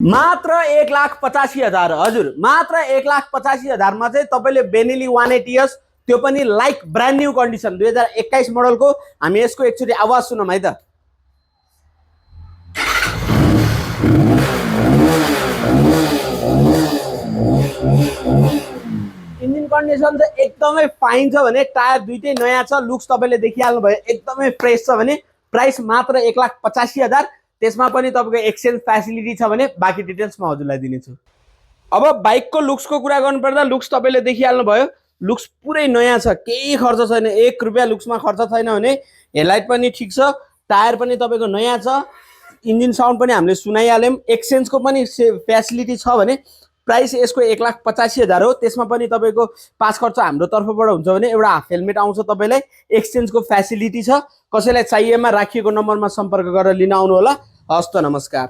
मात्र 1,85,000 हजुर, मात्र 1,85,000 मा चाहिँ तपाईले बेनेली 180 इयर्स, त्यो पनि लाइक ब्रान्ड न्यू कन्डिसन 2021 मोडलको। हामी यसको एकचोटी आवाज सुनौँ है त। इन्जिन कन्डिसन चाहिँ एकदमै फाइन छ भने, टायर दुईटै नयाँ छ, लुक्स तपाईले देखिहाल्नु भयो एकदमै फ्रेस छ भने प्राइस मात्र 1,85,000। त्यसमा पनि तपाईको एक्सचेन्ज फ्यासिलिटी छ भने बाँकी डिटेल्स म हजुरलाई दिनेछु। अब बाइकको लुक्सको कुरा गर्नुपर्दा लुक्स तपाईले देखिहाल्नु भयो, लुक्स पुरै नयाँ छ, केही खर्च छैन, 1 रुपैयाँ लुक्समा खर्च छैन भने हेडलाइट पनि ठिक छ, टायर पनि तपाईको नयाँ छ, इन्जिन साउन्ड पनि हामीले सुनाइहाल्यौँ, एक्सचेन्जको पनि फ्यासिलिटी छ भने प्राइस यसको 1,85,000 हो। त्यसमा पनि तपाईको पास खर्च हाम्रो तर्फबाट हुन्छ भने एउटा हाफ हेलमेट आउँछ, तपाईलाई एक्सचेन्जको फ्यासिलिटी छ। कसैलाई चाहिएमा राखिएको नम्बरमा सम्पर्क गरेर लिन आउनु होला। हस्त नमस्कार।